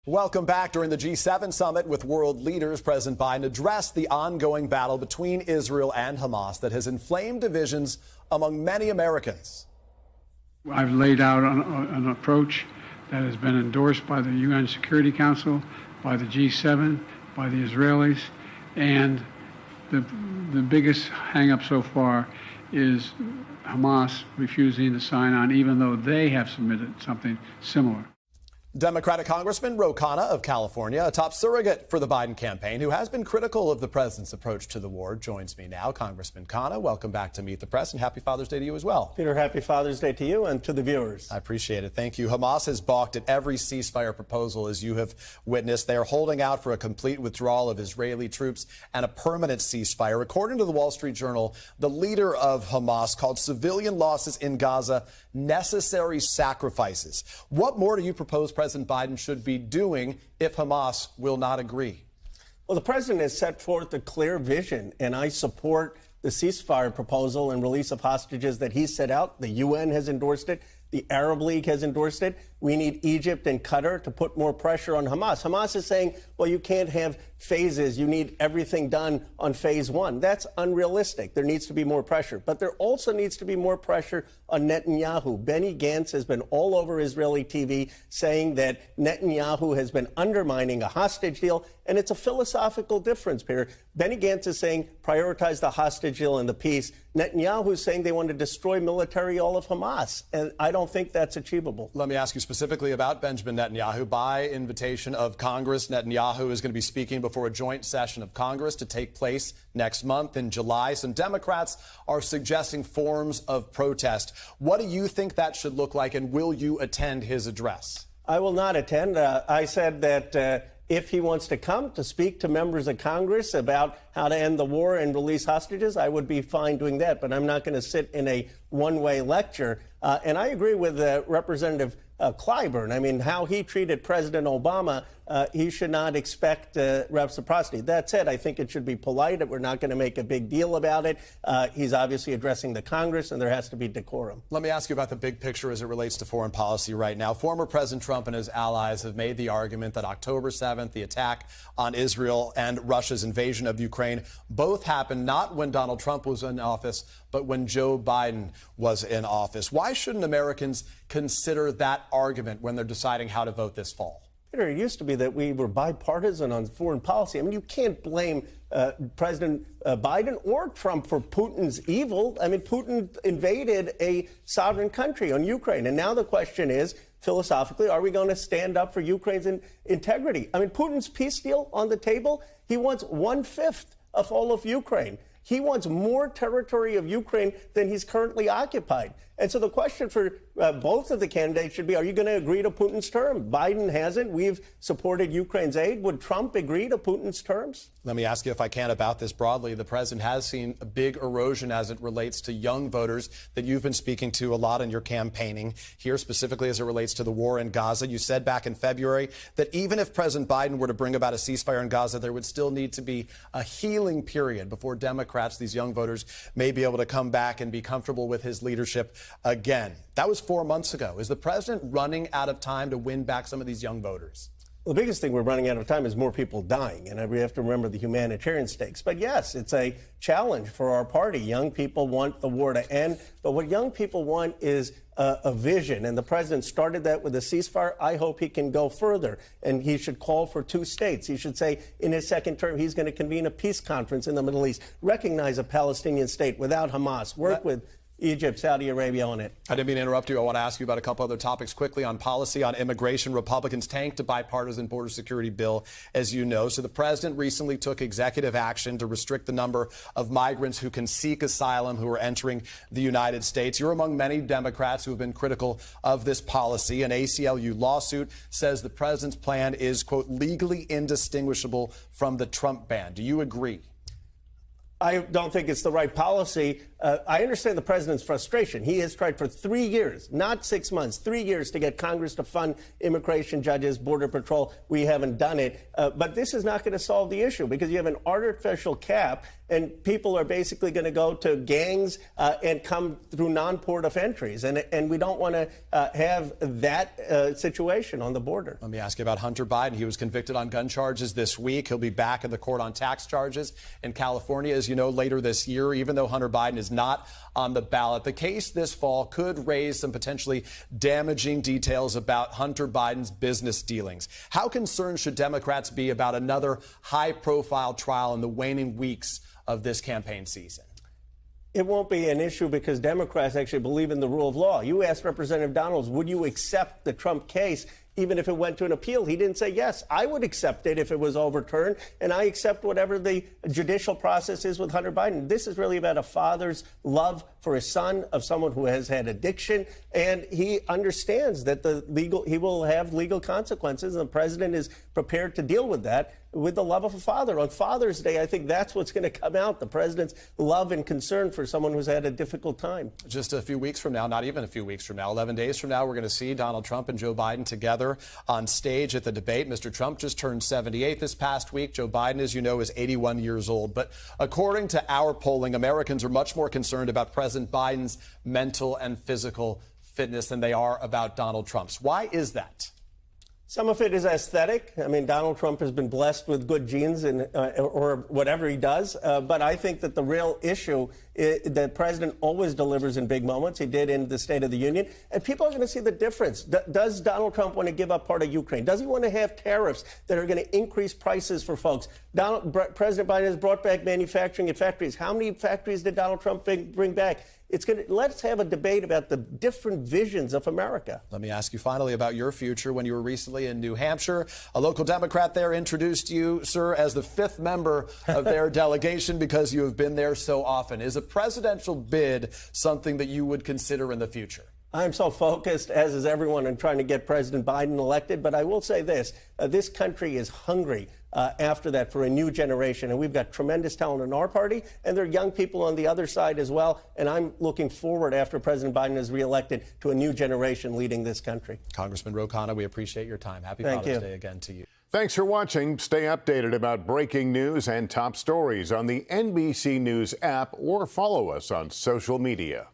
Welcome back. During the G7 summit with world leaders, President Biden addressed the ongoing battle between Israel and Hamas that has inflamed divisions among many Americans. I've laid out an approach that has been endorsed by the UN Security Council, by the G7, by the Israelis, and the biggest hang-up so far is Hamas refusing to sign on, even though they have submitted something similar. Democratic Congressman Khanna of California, a top surrogate for the Biden campaign, who has been critical of the president's approach to the war, joins me now. Congressman Khanna, welcome back to Meet the Press, and happy Father's Day to you as well. Peter, happy Father's Day to you and to the viewers. I appreciate it. Thank you. Hamas has balked at every ceasefire proposal, as you have witnessed. They are holding out for a complete withdrawal of Israeli troops and a permanent ceasefire. According to the Wall Street Journal, the leader of Hamas called civilian losses in Gaza necessary sacrifices. What more do you propose President Biden should be doing if Hamas will not agree? Well, the president has set forth a clear vision, and I support the ceasefire proposal and release of hostages that he set out. The UN has endorsed it. The Arab League has endorsed it. We need Egypt and Qatar to put more pressure on Hamas. Hamas is saying, well, you can't have phases. You need everything done on phase one. That's unrealistic. There needs to be more pressure. But there also needs to be more pressure on Netanyahu. Benny Gantz has been all over Israeli TV saying that Netanyahu has been undermining a hostage deal. And it's a philosophical difference, Peter. Benny Gantz is saying prioritize the hostage deal and the peace. Netanyahu is saying they want to destroy military all of Hamas. And I don't think that's achievable. Let me ask you specifically about Benjamin Netanyahu. By invitation of Congress, Netanyahu is going to be speaking before a joint session of Congress to take place next month in July. Some Democrats are suggesting forms of protest. What do you think that should look like, and will you attend his address? I will not attend. I said that if he wants to come to speak to members of Congress about how to end the war and release hostages, I would be fine doing that. But I'm not going to sit in a one-way lecture. And I agree with Representative Clyburn. I mean, how he treated President Obama, he should not expect reciprocity. That said, I think it should be polite. We're not going to make a big deal about it. He's obviously addressing the Congress, and there has to be decorum. Let me ask you about the big picture as it relates to foreign policy right now. Former President Trump and his allies have made the argument that October 7th, the attack on Israel and Russia's invasion of Ukraine, both happened not when Donald Trump was in office, but when Joe Biden was in office. Why shouldn't Americans consider that argument when they're deciding how to vote this fall? It used to be that we were bipartisan on foreign policy. I mean, you can't blame President Biden or Trump for Putin's evil. I mean, Putin invaded a sovereign country on Ukraine. And now the question is, philosophically, are we going to stand up for Ukraine's integrity? I mean, Putin's peace deal on the table, he wants 1/5 of all of Ukraine. He wants more territory of Ukraine than he's currently occupied. And so the question for both of the candidates should be, are you going to agree to Putin's term? Biden hasn't. We've supported Ukraine's aid. Would Trump agree to Putin's terms? Let me ask you, if I can, about this broadly. The president has seen a big erosion as it relates to young voters that you've been speaking to a lot in your campaigning here, specifically as it relates to the war in Gaza. You said back in February that even if President Biden were to bring about a ceasefire in Gaza, there would still need to be a healing period before Democrats, these young voters, may be able to come back and be comfortable with his leadership again. That was 4 months ago. Is the president running out of time to win back some of these young voters? Well, the biggest thing we're running out of time is more people dying, and we have to remember the humanitarian stakes. But yes, it's a challenge for our party. Young people want the war to end, but what young people want is a vision, and the president started that with a ceasefire. I hope he can go further, and he should call for 2 states. He should say in his second term he's going to convene a peace conference in the Middle East, recognize a Palestinian state without Hamas, work with Egypt, Saudi Arabia on it. I didn't mean to interrupt you. I want to ask you about a couple other topics quickly on policy, on immigration. Republicans tanked a bipartisan border security bill, as you know. So the president recently took executive action to restrict the number of migrants who can seek asylum who are entering the United States. You're among many Democrats who have been critical of this policy. An ACLU lawsuit says the president's plan is, quote, legally indistinguishable from the Trump ban. Do you agree? I don't think it's the right policy. I understand the president's frustration. He has tried for 3 years, not 6 months, 3 years to get Congress to fund immigration judges, Border Patrol. We haven't done it. But this is not going to solve the issue because you have an artificial cap and people are basically going to go to gangs and come through non-port of entries. And we don't want to have that situation on the border. Let me ask you about Hunter Biden. He was convicted on gun charges this week. He'll be back in the court on tax charges in California, as you know, later this year, even though Hunter Biden is not on the ballot. The case this fall could raise some potentially damaging details about Hunter Biden's business dealings. How concerned should Democrats be about another high-profile trial in the waning weeks of this campaign season? It won't be an issue because Democrats actually believe in the rule of law. You asked Representative Donalds, would you accept the Trump case even if it went to an appeal? He didn't say yes. I would accept it if it was overturned, and I accept whatever the judicial process is with Hunter Biden. This is really about a father's love for his son, of someone who has had addiction, and he understands that he will have legal consequences, and the president is prepared to deal with that with the love of a father. On Father's Day, I think that's what's going to come out, the president's love and concern for someone who's had a difficult time. Just a few weeks from now, not even a few weeks from now, 11 days from now, we're going to see Donald Trump and Joe Biden together on stage at the debate. Mr. Trump just turned 78 this past week. Joe Biden, as you know, is 81 years old. But according to our polling, Americans are much more concerned about President Biden's mental and physical fitness than they are about Donald Trump's. Why is that? Some of it is aesthetic. I mean, Donald Trump has been blessed with good genes and or whatever he does. But I think that the real issue is the president always delivers in big moments. He did in the State of the Union. And people are going to see the difference. Does Donald Trump want to give up part of Ukraine? Does he want to have tariffs that are going to increase prices for folks? President Biden has brought back manufacturing at factories. How many factories did Donald Trump bring back? Let's have a debate about the different visions of America. Let me ask you finally about your future. When you were recently in New Hampshire, a local Democrat there introduced you, sir, as the 5th member of their delegation because you have been there so often. Is a presidential bid something that you would consider in the future? I'm so focused, as is everyone, on trying to get President Biden elected. But I will say this. This country is hungry after that for a new generation. And we've got tremendous talent in our party. And there are young people on the other side as well. And I'm looking forward, after President Biden is reelected, to a new generation leading this country. Congressman Ro Khanna, we appreciate your time. Happy Father's Day again to you. Thanks for watching. Stay updated about breaking news and top stories on the NBC News app or follow us on social media.